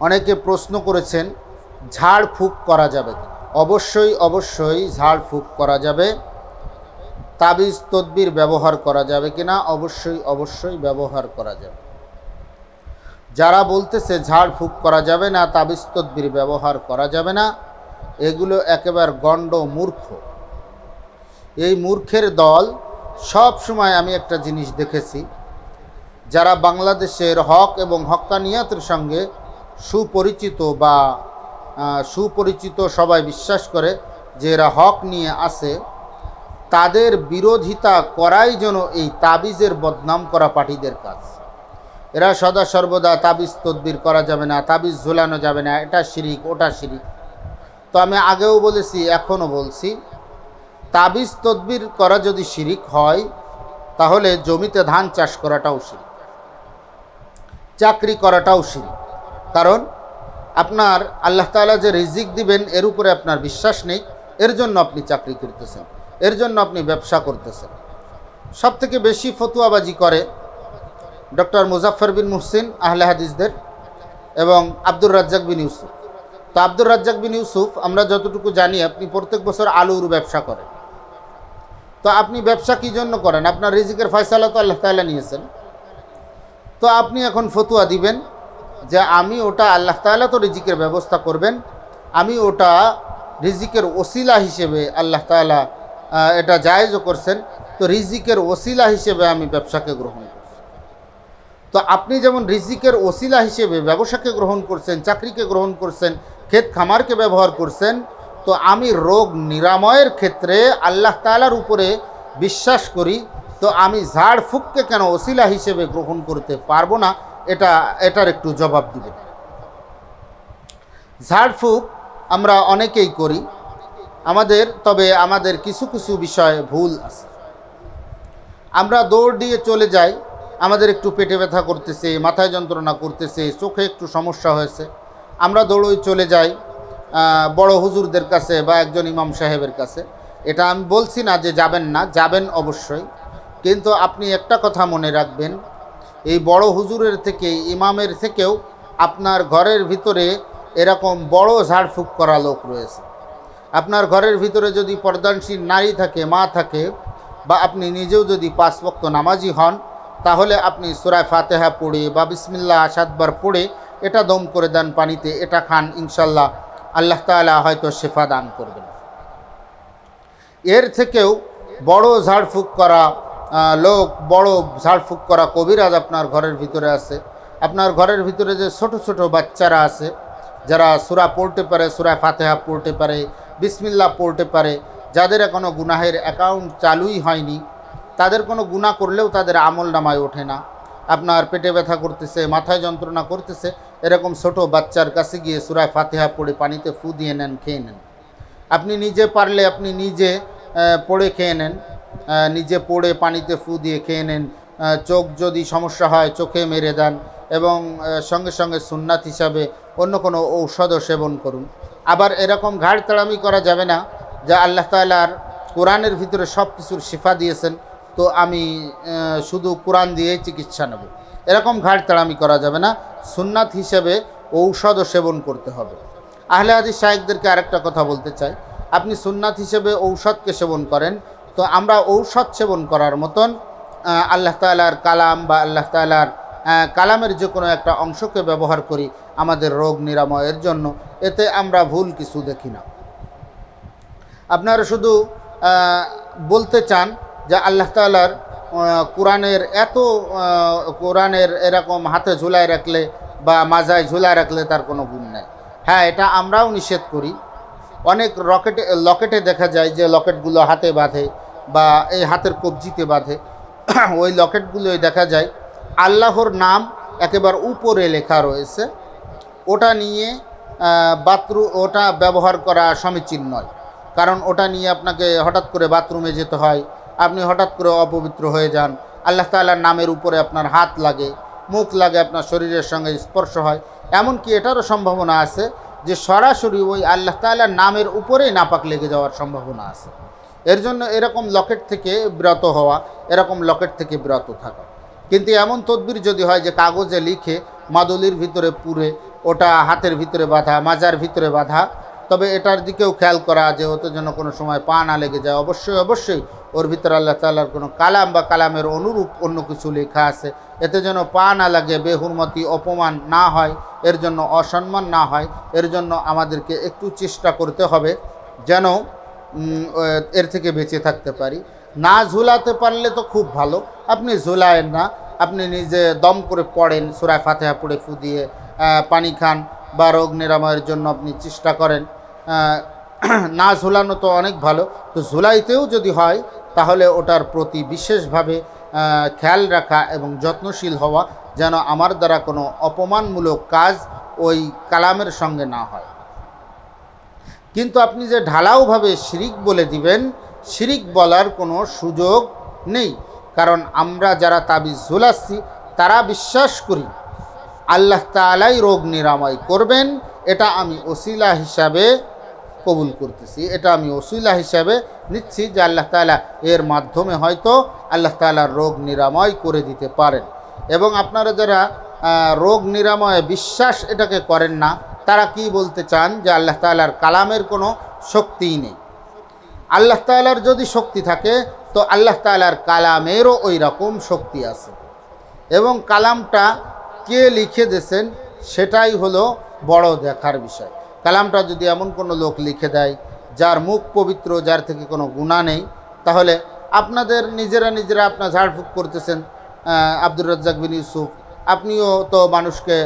অনেকে প্রশ্ন করেছেন ঝাড় ফুঁক করা যাবে কি? অবশ্যই অবশ্যই ঝাড় ফুঁক করা যাবে। তাবিজ তদবির ব্যবহার করা যাবে কিনা? অবশ্যই অবশ্যই ব্যবহার করা যাবে। যারা বলতেছে ঝাড় ফুঁক করা যাবে না, তাবিজ তদবির ব্যবহার করা যাবে না, এগুলো একেবারে গণ্ড মূর্খ। এই মূর্খের দল সব সময় আমি একটা জিনিস দেখেছি, যারা বাংলাদেশের হক এবং হক্কানিয়াতের সঙ্গে সুপরিচিত সবাই বিশ্বাস করে যে এরা হক নিয়ে আসে, তাদের বিরোধিতা করাই যেন এই তাবিজের বদনাম করা পার্টিদের কাজ। এরা সদা সর্বদা তাবিজ তদবির করা যাবে না, তাবিজ ঝুলানো যাবে না, এটা শিরিক, ওটা শিরিক। তো আমি আগেও বলেছি, এখনও বলছি, তাবিজ তদবির করা যদি শিরিক হয় তাহলে জমিতে ধান চাষ করাটাও শিরিক, চাকরি করাটাও শিরিক। কারণ আপনার আল্লাহ তাআলা যে রিজিক দিবেন এর উপরে আপনার বিশ্বাস নেই, এর জন্য আপনি চাকরি করতেছেন, এর জন্য আপনি ব্যবসা করতেছেন। সবথেকে বেশি ফতুয়াবাজি করে ডক্টর মুজাফফর বিন মুহসিন আহলে হাদিসদের এবং আব্দুর রাজ্জাক বিন ইউসুফ। তো আব্দুর রাজ্জাক বিন ইউসুফ আমরা যতটুকু জানি আপনি প্রত্যেক বছর আলুর ব্যবসা করেন। তো আপনি ব্যবসা কী জন্য করেন? আপনার রিজিকের ফয়সালা তো আল্লাহ তাআলা নিয়েছেন। তো আপনি এখন ফতুয়া দিবেন যে আমি ওটা, আল্লাহ তাআলা তো রিজিকের ব্যবস্থা করবেন, আমি ওটা রিজিকের ওসিলা হিসেবে আল্লাহ তাআলা এটা জায়েজও করছেন, তো রিজিকের ওসিলা হিসেবে আমি ব্যবসাকে গ্রহণ করছি। তো আপনি যেমন রিজিকের ওসিলা হিসেবে ব্যবসাকে গ্রহণ করছেন, চাকরিকে গ্রহণ করছেন, ক্ষেত খামারকে ব্যবহার করছেন, তো আমি রোগ নিরাময়ের ক্ষেত্রে আল্লাহ তাআলার উপরে বিশ্বাস করি, তো আমি ঝাড় ফুঁককে কেন ওসিলা হিসেবে গ্রহণ করতে পারবো না? এটার একটু জবাব দিবেন। ঝাড় ফুঁক আমরা অনেকেই করি, তবে আমাদের কিছু কিছু বিষয়ে ভুল আছে। আমরা দৌড় দিয়ে চলে যাই, আমাদের একটু পেটে ব্যথা করতেছে, মাথায় যন্ত্রণা করতেছে, চোখে একটু সমস্যা হয়েছে, আমরা দৌড়ই চলে যাই বড় হুজুরদের কাছে বা একজন ইমাম সাহেবের কাছে। এটা আমি বলছি না যে যাবেন না, যাবেন অবশ্যই, কিন্তু আপনি একটা কথা মনে রাখবেন, এই বড় হুজুরের থেকে, ইমামের থেকেও আপনার ঘরের ভিতরে এরকম বড় ঝাড়ফুঁক করা লোক রয়েছে। আপনার ঘরের ভিতরে যদি পর্দানশীল নারী থাকে, মা থাকে, বা আপনি নিজেও যদি 5 ওয়াক্ত নামাজি হন, তাহলে আপনি সূরা ফাতিহা পড়ে বা বিসমিল্লাহ 7 বার পড়ে এটা দম করে দেন পানিতে, এটা খান, ইনশাল্লাহ আল্লাহ তাআলা হয়তো শেফা দান করবেন। এর থেকেও বড় ঝাড়ফুঁক করা বড় ঝাড়ফুঁক করা কবিরাজ আপনার ঘরের ভিতরে আছে। আপনার ঘরের ভিতরে যে ছোট ছোট বাচ্চারা আছে, যারা সূরা পড়তে পারে, সূরা ফাতিহা পড়তে পারে, বিসমিল্লাহ পড়তে পারে, যাদের এখনও গুনাহের অ্যাকাউন্ট চালুই হয়নি, তাদের কোনো গুনাহ করলেও তাদের আমল নামায় ওঠে না। আপনার পেটে ব্যথা করতেছে, মাথায় যন্ত্রণা করতেছে, এরকম ছোট বাচ্চার কাছে গিয়ে সূরা ফাতিহা পড়ে পানিতে ফু দিয়ে নেন, খেয়ে নেন। আপনি নিজে পারলে আপনি নিজে পড়ে খেয়ে নেন, নিজে পড়ে পানিতে ফু দিয়ে খেয়ে নেন। চোখ যদি সমস্যা হয় চোখে মেরে দেন, এবং সঙ্গে সঙ্গে সুন্নাত হিসাবে অন্য কোনো ঔষধও সেবন করুন। আবার এরকম ঘাড়তাড়ামি করা যাবে না যে আল্লাহ তাআলার কোরআনের ভিতরে সব কিছুর শিফা দিয়েছেন, তো আমি শুধু কোরআন দিয়েই চিকিৎসা নেব, এরকম ঘাড়তাড়ামি করা যাবে না। সুন্নাত হিসেবে ঔষধও সেবন করতে হবে। আহলে হাদিস শায়েখদেরকে আরেকটা কথা বলতে চাই, আপনি সুন্নাত হিসেবে ঔষধকে সেবন করেন, তো আমরা ঔষধ সেবন করার মতন আল্লাহ তাআলার কালাম বা আল্লাহ তাআলার কালামের যে কোনো একটা অংশকে ব্যবহার করি আমাদের রোগ নিরাময়ের জন্য, এতে আমরা ভুল কিছু দেখি না। আপনারা শুধু বলতে চান যে আল্লাহ তাআলার কোরআনের এরকম হাতে ঝুলায় রাখলে বা মাজায় ঝুলায় রাখলে তার কোনো গুণ নেই। হ্যাঁ, এটা আমরাও নিষেধ করি। অনেক লকেটে দেখা যায় যে লকেটগুলো হাতে বাঁধে বা এই হাতের কবজিতে বাঁধে, ওই লকেটগুলোই দেখা যায় আল্লাহর নাম একেবারে উপরে লেখা রয়েছে। ওটা নিয়ে ওটা ব্যবহার করা সমীচীন নয়, কারণ ওটা নিয়ে আপনাকে হঠাৎ করে বাথরুমে যেতে হয়, আপনি হঠাৎ করে অপবিত্র হয়ে যান, আল্লাহ তাআলার নামের উপরে আপনার হাত লাগে, মুখ লাগে, আপনার শরীরের সঙ্গে স্পর্শ হয়। এমনকি এটারও সম্ভাবনা আছে যে সরাসরি ওই আল্লাহ তাআলার নামের উপরেই নাপাক লেগে যাওয়ার সম্ভাবনা আছে। এর জন্য এরকম লকেট থেকে বিরত হওয়া, এরকম লকেট থেকে বিরত থাকা। কিন্তু এমন তদবির যদি হয় যে কাগজে লিখে মাদুলির ভিতরে পুরে ওটা হাতের ভিতরে বাঁধা, মাজার ভিতরে বাঁধা। তবে এটার দিকেও খেয়াল করা যে ওতে যেন কোনো সময় পা না লেগে যায়। অবশ্যই ওর ভিতরে আল্লাহ তাআলার কোনো কালাম বা কালামের অনুরূপ অন্য কিছু লেখা আছে, এতে যেন পা না লাগে, বেহুরমতি অপমান না হয়, এর জন্য অসম্মান না হয়। এর জন্য আমাদেরকে একটু চেষ্টা করতে হবে যেন এর থেকে বেঁচে থাকতে পারি। না ঝুলাতে পারলে তো খুব ভালো, আপনি ঝুলায়েন না, আপনি নিজে দম করে পড়েন, সূরা ফাতিহা পড়ে ফু দিয়ে পানি খান, বা রোগ নিরাময়ের জন্য আপনি চেষ্টা করেন। না ঝুলানো তো অনেক ভালো, তো ঝুলাইতেও যদি হয় তাহলে ওটার প্রতি বিশেষভাবে খেয়াল রাখা এবং যত্নশীল হওয়া যেন আমার দ্বারা কোনো অপমানমূলক কাজ ওই কালামের সঙ্গে না হয়। কিন্তু আপনি যে ঢালাওভাবে শিরিক বলে দিবেন, শিরিক বলার কোনো সুযোগ নেই। কারণ আমরা যারা তাবিজ ঝুলাচ্ছি তারা বিশ্বাস করি আল্লাহ তাআলাই রোগ নিরাময় করবেন, এটা আমি ওসিলা হিসাবে কবুল করতেছি, এটা আমি ওসিলা হিসাবে নিচ্ছি যে আল্লাহ তাআলা এর মাধ্যমে হয়তো আল্লাহ তাআলার রোগ নিরাময় করে দিতে পারেন। এবং আপনারা যারা রোগ নিরাময়ে বিশ্বাস এটাকে করেন না, তারা কি বলতে চান যে আল্লাহ তাআলার কালামের কোনো শক্তিই নেই। আল্লাহ তাআলার যদি শক্তি থাকে তো আল্লাহ তাআলার কালামেরও ওই রকম শক্তি আছে, এবং কালামটা কে লিখে দিয়েছেন সেটাই হলো বড় দেখার বিষয়। কালামটা যদি এমন কোনো লোক লিখে দেয় যার মুখ পবিত্র, যার থেকে কোনো গুনাহ নেই, তাহলে আপনাদের নিজেরা আপনার ঝাড়ফুঁক করতেছেন। আব্দুর রাজ্জাক বিন ইউসুফ, আপনিও তো মানুষকে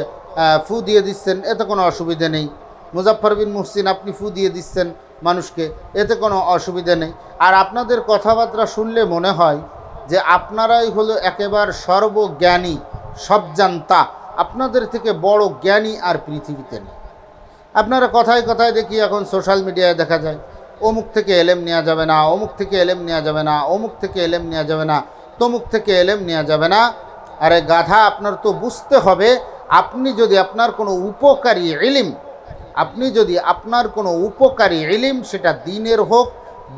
ফু দিয়ে দিচ্ছেন, এতে কোনো অসুবিধে নেই। মুজাফফর বিন মুহসিন, আপনি ফু দিয়ে দিচ্ছেন মানুষকে, এতে কোনো অসুবিধে নেই। আর আপনাদের কথাবার্তা শুনলে মনে হয় যে আপনারাই হলো একেবারে সর্বজ্ঞানী, সবজান্তা, আপনাদের থেকে বড় জ্ঞানী আর পৃথিবীতে নেই। আপনারা কথায় কথায় দেখি এখন সোশ্যাল মিডিয়ায় দেখা যায় অমুক থেকে এলেম নেওয়া যাবে না, অমুক থেকে এলেম নেওয়া যাবে না, অমুক থেকে এলেম নেওয়া যাবে না, তমুক থেকে এলেম নেওয়া যাবে না। আরে গাধা, আপনার তো বুঝতে হবে আপনি যদি আপনার কোনো উপকারী ইলিম, সেটা দিনের হোক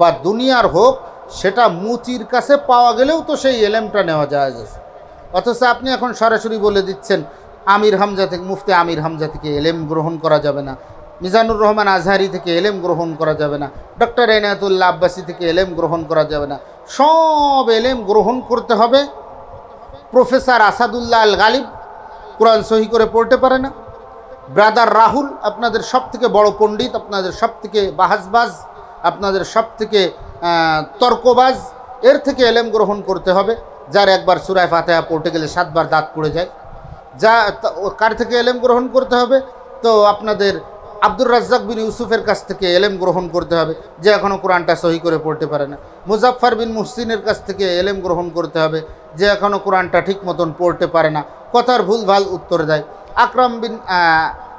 বা দুনিয়ার হোক, সেটা মুচির কাছে পাওয়া গেলেও তো সেই এলেমটা নেওয়া যায়। অথচ আপনি এখন সরাসরি বলে দিচ্ছেন মুফতি আমির হামজা থেকে এলেম গ্রহণ করা যাবে না, মিজানুর রহমান আজহারি থেকে এলেম গ্রহণ করা যাবে না, ডক্টর এনায়েতুল্লাহ আব্বাসী থেকে এলেম গ্রহণ করা যাবে না, সব এলেম গ্রহণ করতে হবে। প্রফেসর আসাদুল্লাহ আল গালিব কোরআন সহি করে পড়তে পারে না। ব্রাদার রাহুল, আপনাদের সব থেকে বড় পণ্ডিত, আপনাদের সব থেকে বাহাজবাজ, আপনাদের সব থেকে তর্কবাজ, এর থেকে এলেম গ্রহণ করতে হবে। যার একবার সূরা ফাতিহা পড়তে গেলে 7 বার দাঁত পড়ে যায়, কার থেকে এলেম গ্রহণ করতে হবে? তো আপনাদের আব্দুর রাজ্জাক বিন ইউসুফের কাছ থেকে এলেম গ্রহণ করতে হবে, যে এখনও কোরআনটা সহি করে পড়তে পারে না। মুজাফফর বিন মুহসিনের কাছ থেকে এলেম গ্রহণ করতে হবে, যে এখনও কোরআনটা ঠিক মতন পড়তে পারে না, কথার ভুলভাল উত্তর দেয়।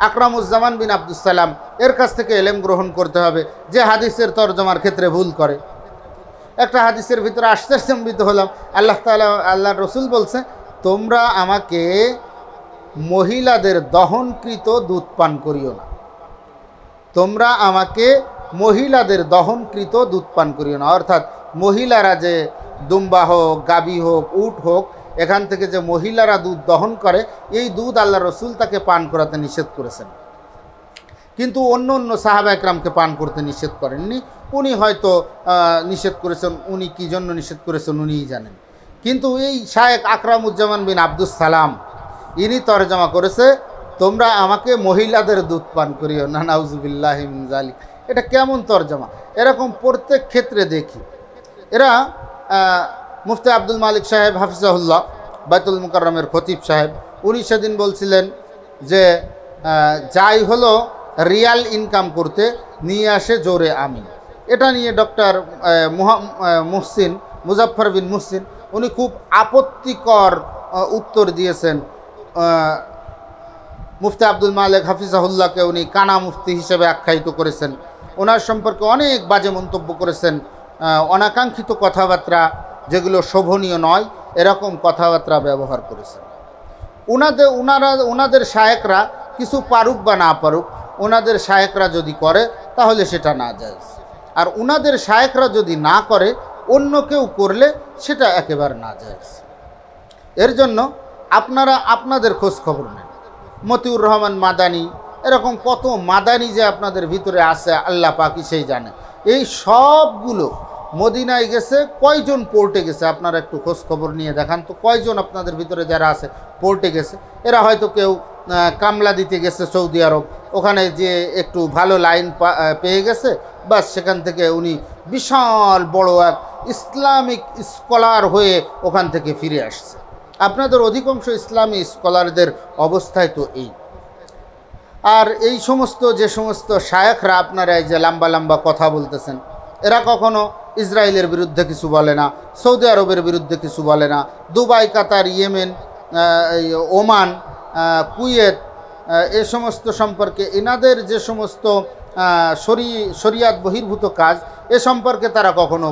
আকরামুজ্জামান বিন আব্দুস সালাম, এর কাছ থেকে এলেম গ্রহণ করতে হবে, যে হাদিসের তরজমার ক্ষেত্রে ভুল করে। একটা হাদিসের ভিতরে আশ্চর্যান্বিত হলাম, আল্লাহ রসুল বলছে, তোমরা আমাকে মহিলাদের দহনকৃত দুধ পান করিও না, তোমরা আমাকে মহিলাদের দহনকৃত দুধ পান করিও না। অর্থাৎ মহিলারা যে দুম্বা হোক, গাবি হোক, উট হোক, এখান থেকে যে মহিলারা দুধ দহন করে, এই দুধ আল্লাহ রসুল তাকে পান করাতে নিষেধ করেছেন, কিন্তু অন্য সাহাবা একরামকে পান করতে নিষেধ করেননি। উনি হয়তো নিষেধ করেছেন, উনি কী জন্য নিষেধ করেছেন উনিই জানেন। কিন্তু এই শায়েখ আকরামুজ্জামান বিন আব্দুস সালাম, ইনি তরজমা করেছে, তোমরা আমাকে মহিলাদের দুধ পান করিও না। নাউজুবিল্লাহি মিন যালিক। এটা কেমন তরজমা? এরকম প্রত্যেক ক্ষেত্রে দেখি। এরা মুফতি আব্দুল মালিক সাহেব হাফিজাহুল্লাহ, বাইতুল মুকাররমের খতিব সাহেব, উনি সেদিন বলছিলেন যে যাই হলো রিয়াল ইনকাম করতে নিয়ে আসে জোরে আমিন। এটা নিয়ে ডক্টর মুজাফফর বিন মুহসিন, উনি খুব আপত্তিকর উত্তর দিয়েছেন। মুফতি আব্দুল মালিক হাফিজাহুল্লাহকে উনি কানা মুফতি হিসেবে আখ্যায়িত করেছেন, ওনার সম্পর্কে অনেক বাজে মন্তব্য করেছেন, অনাকাঙ্ক্ষিত কথাবার্তা, যেগুলো শোভনীয় নয়, এরকম কথাবার্তা ব্যবহার করেছেন। ওনাদের শায়েকরা কিছু পারুক বা না পারুক, ওনাদের শায়েকরা যদি করে তাহলে সেটা না জায়েজ, আর ওনাদের শায়েকরা যদি না করে অন্য কেউ করলে সেটা একেবারে না জায়েজ। এর জন্য আপনারা আপনাদের খোঁজ খবর নেন, মতিউর রহমান মাদানী, এরকম কত মাদানী যে আপনাদের ভিতরে আছে আল্লাহ পাকই সেই জানে। এই সবগুলো মদিনায় গেছে, কয়জন পোর্টে গেছে আপনারা একটু খোঁজ খবর নিয়ে দেখান তো, কয়জন আপনাদের ভিতরে যারা আছে পোর্টে গেছে। এরা হয়তো কেউ কামলা দিতে গেছে সৌদি আরব, ওখানে যে একটু ভালো লাইন পেয়ে গেছে, বাস সেখান থেকে উনি বিশাল বড় এক ইসলামিক স্কলার হয়ে ওখান থেকে ফিরে আসছে। আপনাদের অধিকাংশ ইসলামী স্কলারদের অবস্থায় তো এই। আর এই সমস্ত যে সমস্ত শায়েখরা আপনারা এই যে লম্বা লম্বা কথা বলতেছেন, এরা কখনো ইসরায়েলের বিরুদ্ধে কিছু বলে না, সৌদি আরবের বিরুদ্ধে কিছু বলে না, দুবাই, কাতার, ইয়েমেন, ওমান, কুয়েত, এ সমস্ত সম্পর্কে এনাদের যে সমস্ত শরিয়াত বহির্ভূত কাজ, এ সম্পর্কে তারা কখনো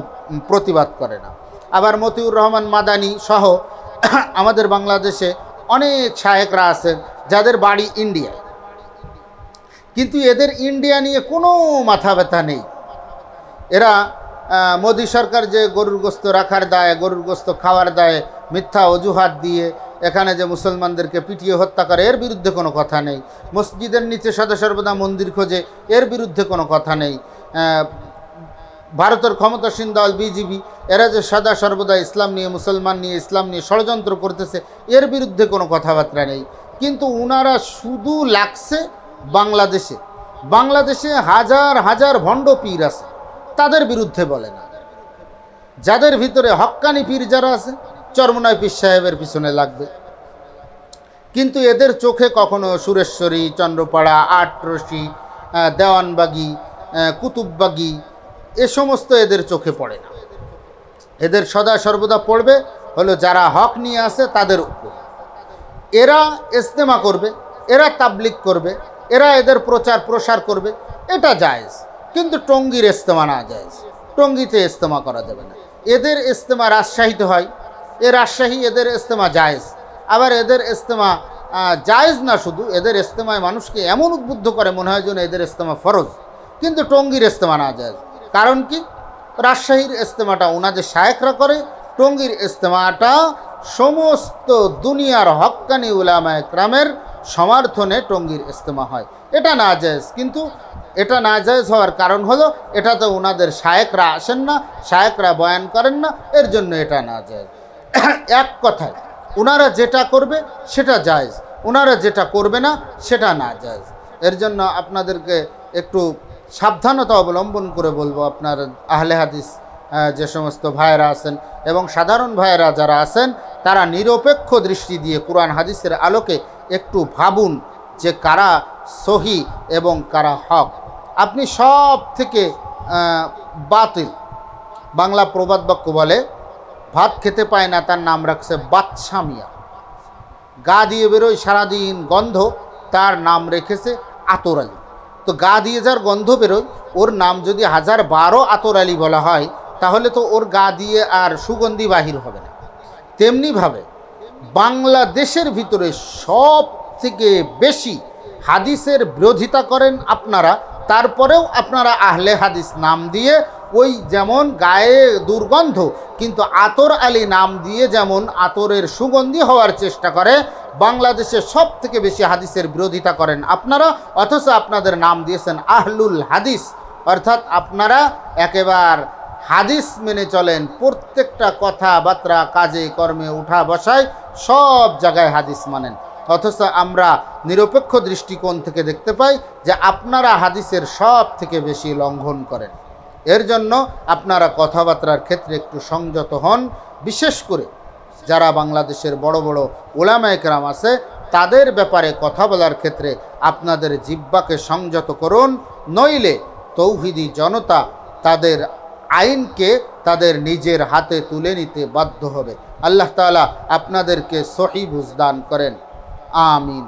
প্রতিবাদ করে না। আবার মতিউর রহমান মাদানী সহ আমাদের বাংলাদেশে অনেক শায়েখরা আছেন যাদের বাড়ি ইন্ডিয়ায়, কিন্তু এদের ইন্ডিয়া নিয়ে কোনো মাথা ব্যথা নেই। এরা মোদি সরকার যে গরুর গোস্ত রাখার দায়ে, গরুর গোস্ত খাওয়ার দায়ে মিথ্যা অজুহাত দিয়ে এখানে যে মুসলমানদেরকে পিটিয়ে হত্যা করে, এর বিরুদ্ধে কোনো কথা নেই। মসজিদের নিচে সদা সর্বদা মন্দির খোঁজে, এর বিরুদ্ধে কোনো কথা নেই। ভারতের ক্ষমতাসীন দল বিজেপি, এরা যে সদা সর্বদা ইসলাম নিয়ে, মুসলমান নিয়ে, ইসলাম নিয়ে ষড়যন্ত্র করতেছে, এর বিরুদ্ধে কোনো কথাবার্তা নেই। কিন্তু উনারা শুধু লাগছে বাংলাদেশে হাজার হাজার ভণ্ড পীর আছে, তাদের বিরুদ্ধে বলে না। যাদের ভিতরে হক্কানি পীর যারা আছে, চরমনাই পীর সাহেবের পিছনে লাগবে। কিন্তু এদের চোখে কখনো সুরেশ্বরী, চন্দ্রপাড়া, আটরশি, দেওয়ানবাগি, কুতুববাগি এ সমস্ত এদের চোখে পড়ে না। এদের সদা সর্বদা পড়বে হলো যারা হক নিয়ে আসে তাদের উপর। এরা ইজতেমা করবে, এরা তাবলিগ করবে, এরা এদের প্রচার প্রসার করবে, এটা জায়েজ। কিন্তু টঙ্গীর ইজতেমা না জায়েজ, টঙ্গীতে ইজতেমা করা যাবে না। এদের ইজতেমা রাজশাহীতে হয়, রাজশাহী এদের ইজতেমা জায়েজ। আবার এদের ইজতেমা জায়েজ না, শুধু এদের ইজতেমায় মানুষকে এমন উদ্বুদ্ধ করে মনে হয় যেন এদের ইজতেমা ফরজ, কিন্তু টঙ্গীর ইজতেমা না জায়েজ। কারণ কি? রাজশাহীর ইজতেমাটা ওনাদের শায়েখরা করে, টঙ্গীর ইজতেমাটা সমস্ত দুনিয়ার হক্কানি উলামায়ে কেরামের সমর্থনে টঙ্গীর ইজতেমা হয়। এটা না জায়েজ। কিন্তু এটা না জায়েজ হওয়ার কারণ হলো এটাতে ওনাদের শায়েখরা আসেন না, শায়েখরা বয়ান করেন না, এর জন্য এটা না জায়েজ। এক কথায় ওনারা যেটা করবে সেটা জায়েজ, ওনারা যেটা করবে না সেটা না জায়েজ। এর জন্য আপনাদেরকে একটু সাবধানতা অবলম্বন করে বলবো, আপনার আহলে হাদিস যে সমস্ত ভাইয়েরা আছেন এবং সাধারণ ভাইয়েরা যারা আছেন, তারা নিরপেক্ষ দৃষ্টি দিয়ে কোরআন হাদিসের আলোকে একটু ভাবুন যে কারা সহি এবং কারা হক। আপনি সব থেকে বাতিল, বাংলা প্রবাদ বাক্য বলে ভাত খেতে পায় না তার নাম রাখছে বাদশা মিয়া, গা দিয়ে বেরোয় সারাদিন গন্ধ, তার নাম রেখেছে আতর আলী। তো গা দিয়ে যার গন্ধ বেরোয়, ওর নাম যদি 1012 আতর আলী বলা হয়, তাহলে তো ওর গা দিয়ে আর সুগন্ধি বাহির হবে না। তেমনিভাবে বাংলাদেশের ভিতরে সব থেকে বেশি হাদিসের বিরোধিতা করেন আপনারা, তারপরেও আপনারা আহলে হাদিস নাম দিয়ে ওই যেমন গায়ে দুর্গন্ধ, কিন্তু আতর আলী নাম দিয়ে যেমন আতরের সুগন্ধি হওয়ার চেষ্টা করে, বাংলাদেশে সব থেকে বেশি হাদিসের বিরোধিতা করেন আপনারা, অথচ আপনাদের নাম দিয়েছেন আহলুল হাদিস। অর্থাৎ আপনারা একেবারে হাদিস মেনে চলেন, প্রত্যেকটা কথাবার্তা, কাজে কর্মে, উঠা বসায় সব জায়গায় হাদিস মানেন। অথচ আমরা নিরপেক্ষ দৃষ্টিকোণ থেকে দেখতে পাই যে আপনারা হাদিসের সব থেকে বেশি লঙ্ঘন করেন। এর জন্য আপনারা কথাবার্তার ক্ষেত্রে একটু সংযত হন। বিশেষ করে যারা বাংলাদেশের বড় বড় উলামায়ে কেরাম আছে, তাদের ব্যাপারে কথা বলার ক্ষেত্রে আপনাদের জিহ্বাকে সংযত করুন, নইলে তৌহিদি জনতা তাদের আইনকে তাদের নিজের হাতে তুলে নিতে বাধ্য হবে। আল্লাহ তাআলা আপনাদেরকে সহি বুঝদান করেন। আমিন।